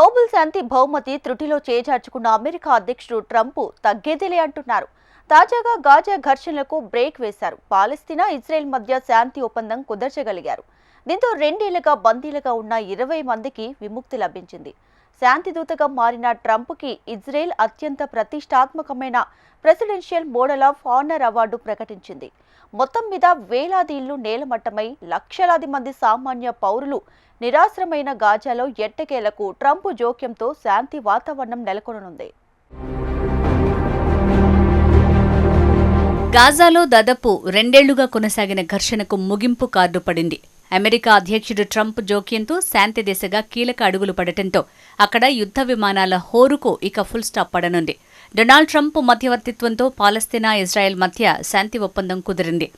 Nobel శాంతి బహుమతి త్రుటిలో చేజార్చుకున్న America అధ్యక్షుడు ట్రంప్ తగ్గేదిలే అంటున్నారు. తాజాగా గాజా ఘర్షణలకు బ్రేక్ వేశారు. పాలస్తీనా, ఇజ్రాయెల్ మధ్య శాంతి ఒప్పందం కుదర్చగలిగారు. దీంతో 2 ఏళ్లుగా బందీలుగా ఉన్న 20 మందికి విముక్తి లభించింది. శాంతి దూతగా మారిన ట్రంప్కి ఇజ్రాయెల్ అత్యంత ప్రతిష్టాత్మకమైన presidential model of honour award ప్రకటించింది. మొత్తం మీద వేలాది ఇళ్లు నేలమట్టమై లక్షలాది మంది సామాన్య పౌరులు నిరాశ్రమైన గాజాలో ఎట్టకేలకు ట్రంప్ జోక్యంతో శాంతి వాతావరణం నెలకొననుంది. గాజాలో దాదాపు 2 ఏళ్లుగా కొనసాగిన ఘర్షణకు ముగింపు కార్డు పడింది. అమెరికా అధ్యక్షుడు ట్రంప్ జోక్యంతో శాంతి దిశగా కీలక అడుగులు పడటంతో అక్కడ యుద్ధ విమానాల హోరుకు ఇక ఫుల్ స్టాప్ పడనుంది. డొనాల్డ్ ట్రంప్ మధ్యవర్తిత్వంతో పాలస్తీనా, ఇజ్రాయెల్ మధ్య శాంతి ఒప్పందం కుదిరింది.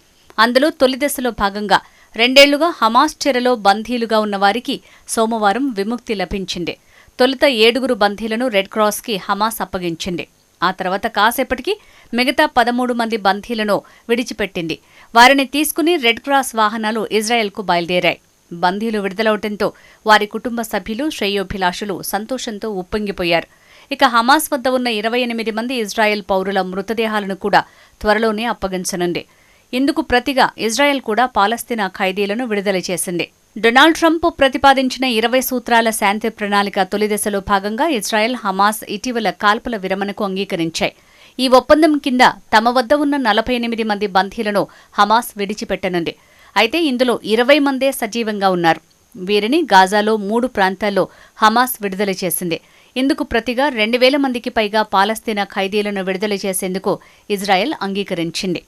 అందులో తొలి దశలో భాగంగా 2 ఏళ్లుగా హమాస్ చెరలో బందీలుగా ఉన్న వారికి సోమవారం విముక్తి లభించింది. తొలుత 7 బందీలను రెడ్ క్రాస్కి హమాస్ అప్పగించింది. ఆ తర్వాత కాసేపటికి మిగతా 13 మంది బందీలను విడిచిపెట్టింది. వారిని తీసుకుని రెడ్ క్రాస్ వాహనాలు ఇజ్రాయెల్కు బయలుదేరాయి. బందీలు విడుదలవడంతో వారి కుటుంబ సభ్యులు, శ్రేయోభిలాషులు సంతోషంతో ఉప్పొంగిపోయారు. ఇక హమాస్ వద్ద ఉన్న 28 మంది ఇజ్రాయెల్ పౌరుల మృతదేహాలను కూడా త్వరలోనే అప్పగించనుంది. ఇందుకు ప్రతిగా ఇజ్రాయెల్ కూడా పాలస్తీనా ఖైదీలను విడుదల చేసింది. డొనాల్డ్ ట్రంప్ ప్రతిపాదించిన 20 సూత్రాల శాంతి ప్రణాళిక తొలి దశలో భాగంగా ఇజ్రాయెల్, హమాస్ ఇటీవల కాల్పుల విరమణకు అంగీకరించాయి. ఈ ఒప్పందం కింద తమ వద్ద ఉన్న 48 మంది బందీలను హమాస్ విడిచిపెట్టనుంది. అయితే ఇందులో 20 మందే సజీవంగా ఉన్నారు. వీరిని గాజాలో 3 ప్రాంతాల్లో హమాస్ విడుదల చేసింది. ఇందుకు ప్రతిగా 2000 మందికి పైగా పాలస్తీనా ఖైదీలను విడుదల చేసేందుకు ఇజ్రాయెల్ అంగీకరించింది.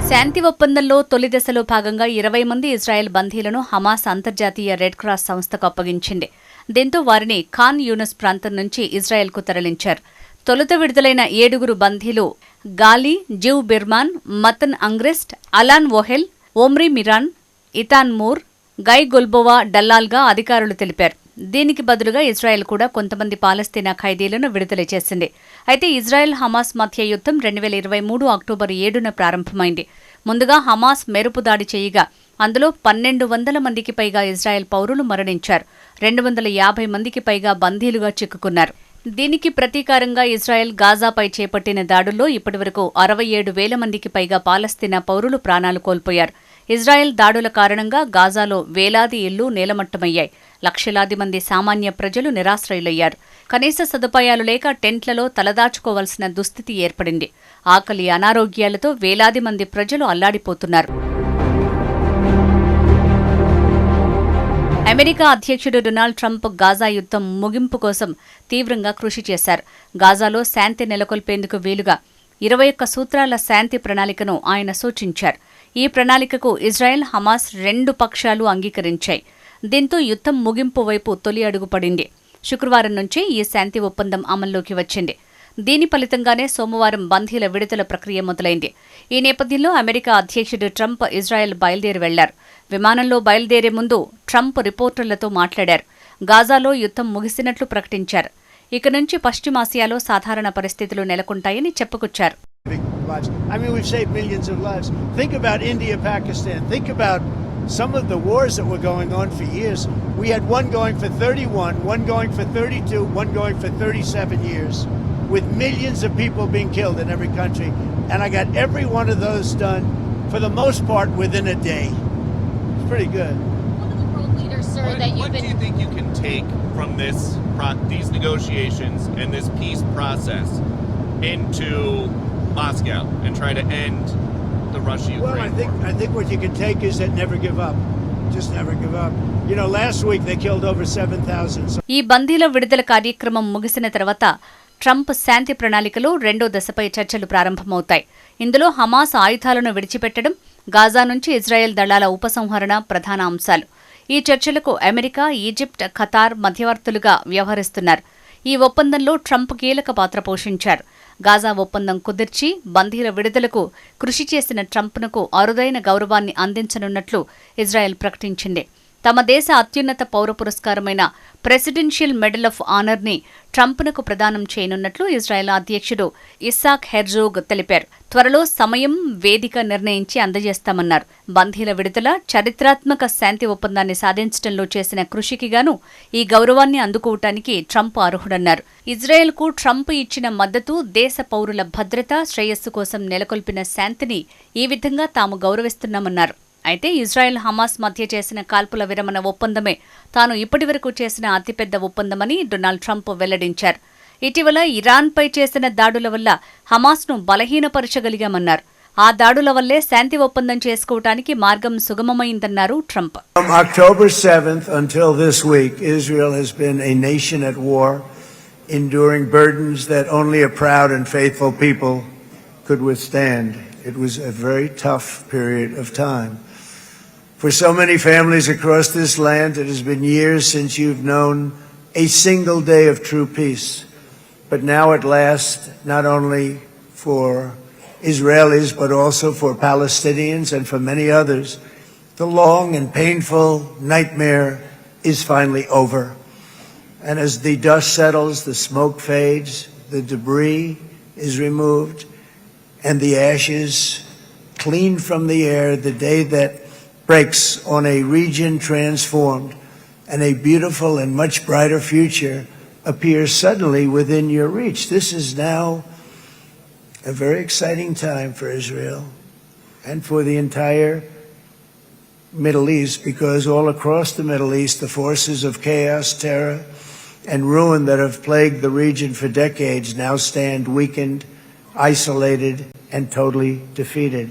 శాంతి ఒప్పందంలో తొలి దశలో భాగంగా 20 మంది ఇజ్రాయెల్ బందీలను హమాస్ అంతర్జాతీయ రెడ్ క్రాస్ సంస్థకు అప్పగించింది. దీంతో వారిని ఖాన్ యూనస్ ప్రాంతం నుంచి ఇజ్రాయెల్కు తరలించారు. తొలుత విడుదలైన 7 బందీలు గాలి, జివ్ బిర్మాన్, మతన్ అంగ్రెస్ట్, అలాన్ ఓహెల్, ఓమ్రీ మిరాన్, ఇతాన్ మూర్, గై గుల్బోవా డల్లాల్గా అధికారులు తెలిపారు. దీనికి బదులుగా ఇజ్రాయెల్ కూడా కొంతమంది పాలస్తీనా ఖైదీలను విడుదల చేసింది. అయితే ఇజ్రాయెల్, హమాస్ మధ్య యుద్ధం 2023 అక్టోబర్ 7న ప్రారంభమైంది. ముందుగా హమాస్ మెరుపు దాడి చేయగా అందులో 1200 మందికి పైగా ఇజ్రాయెల్ పౌరులు మరణించారు. 250 మందికి పైగా బందీలుగా చిక్కుకున్నారు. దీనికి ప్రతీకారంగా ఇజ్రాయెల్ గాజాపై చేపట్టిన దాడుల్లో ఇప్పటివరకు 67,000 మందికి పైగా పాలస్తీనా పౌరులు ప్రాణాలు కోల్పోయారు. ఇజ్రాయెల్ దాడుల కారణంగా గాజాలో వేలాది ఇళ్లు నేలమట్టమయ్యాయి. లక్షలాది మంది సామాన్య ప్రజలు నిరాశ్రయులయ్యారు. కనీస సదుపాయాలు లేక టెంట్లలో తలదాచుకోవాల్సిన దుస్థితి ఏర్పడింది. ఆకలి, అనారోగ్యాలతో వేలాది మంది ప్రజలు అల్లాడిపోతున్నారు. అమెరికా అధ్యక్షుడు డొనాల్డ్ ట్రంప్ గాజా యుద్ధం ముగింపు కోసం తీవ్రంగా కృషి చేశారు. గాజాలో శాంతి నెలకొల్పేందుకు వీలుగా 21 సూత్రాల శాంతి ప్రణాళికను ఆయన సూచించారు. ఈ ప్రణాళికకు ఇజ్రాయెల్, హమాస్ 2 పక్షాలు అంగీకరించాయి. దీంతో యుద్ధం ముగింపు వైపు తొలి అడుగు పడింది. శుక్రవారం నుంచి ఈ శాంతి ఒప్పందం అమల్లోకి వచ్చింది. దీని ఫలితంగానే సోమవారం బందీల విడుదల ప్రక్రియ మొదలైంది. ఈ నేపథ్యంలో అమెరికా అధ్యక్షుడు ట్రంప్ ఇజ్రాయెల్ బయలుదేరి వెళ్లారు. విమానంలో బయలుదేరే ముందు ట్రంప్ రిపోర్టర్లతో మాట్లాడారు. గాజాలో యుద్ధం ముగిసినట్లు ప్రకటించారు. ఇక నుంచి పశ్చిమాసియాలో సాధారణ పరిస్థితులు నెలకొంటాయని చెప్పుకొచ్చారు. I mean, we've saved millions of lives. Think about India, Pakistan. Think about some of the wars that were going on for years. We had one going for 31, one going for 32, one going for 37 years, with millions of people being killed in every country. And I got every one of those done, for the most part, within a day. It's pretty good. One of the world leaders, sir, what do you think you can take from these negotiations and this peace process into Moscow and try to end the Russia-Ukraine war? I think what you can take is that never give up. Just never give up. You know, last week they killed over 7,000. ఈ బందీల విడుదల కార్యక్రమం ముగిసిన తర్వాత Trump శాంతి ప్రణాళికలో 2వ దశపై చర్చలు ప్రారంభమవుతాయి. ఇందులో హమాస్ ఆయుధాలను విడిచిపెట్టడం, గాజా నుంచి ఇజ్రాయెల్ దళాల ఉపసంహరణ ప్రధాన అంశాలు. ఈ చర్చలకు అమెరికా, ఈజిప్ట్, ఖతార్ మధ్యవర్తులుగా వ్యవహరిస్తున్నారు. ఈ ఒప్పందంలో ట్రంప్ కీలక పాత్ర పోషించారు. గాజా ఒప్పందం కుదిర్చి బందీల విడుదలకు కృషి చేసిన ట్రంప్నకు అరుదైన గౌరవాన్ని అందించనున్నట్లు ఇజ్రాయెల్ ప్రకటించింది. తమ దేశ అత్యున్నత పౌర పురస్కారమైన ప్రెసిడెన్షియల్ మెడల్ ఆఫ్ ఆనర్ని ట్రంప్నకు ప్రదానం చేయనున్నట్లు ఇజ్రాయెల్ అధ్యక్షుడు ఇస్సాక్ హెర్జోగ్ తెలిపారు. త్వరలో సమయం, వేదిక నిర్ణయించి అందజేస్తామన్నారు. బందీల విడుదల, చరిత్రాత్మక శాంతి ఒప్పందాన్ని సాధించడంలో చేసిన కృషికి గాను ఈ గౌరవాన్ని అందుకోవటానికి ట్రంప్ అర్హుడన్నారు. ఇజ్రాయెల్కు ట్రంప్ ఇచ్చిన మద్దతు దేశ పౌరుల భద్రత, శ్రేయస్సు కోసం నెలకొల్పిన శాంతిని ఈ విధంగా తాము గౌరవిస్తున్నామన్నారు. అయితే ఇజ్రాయెల్ హమాస్ మధ్య చేసిన కాల్పుల విరమణ ఒప్పందమే తాను ఇప్పటివరకు చేసిన అతిపెద్ద ఒప్పందమని డొనాల్డ్ ట్రంప్ వెల్లడించారు. ఇటీవల ఇరాన్పై చేసిన దాడుల వల్ల హమాస్ను బలహీనపరచగలిగామన్నారు. ఆ దాడుల వల్లే శాంతి ఒప్పందం చేసుకోవటానికి మార్గం సుగమమైందన్నారు Trump. From October 7th until this week, Israel has been a nation at war, enduring burdens that only a proud and faithful people could withstand. It was a very tough period of time. For so many families across this land, it has been years since you've known a single day of true peace. But now at last, not only for Israelis, but also for Palestinians and for many others, the long and painful nightmare is finally over. And as the dust settles, the smoke fades, the debris is removed, and the ashes cleaned from the air, the day that breaks on a region transformed and a beautiful and much brighter future appears suddenly within your reach. This is now a very exciting time for Israel and for the entire Middle East, because all across the Middle East, the forces of chaos, terror, and ruin that have plagued the region for decades now stand weakened, isolated, and totally defeated.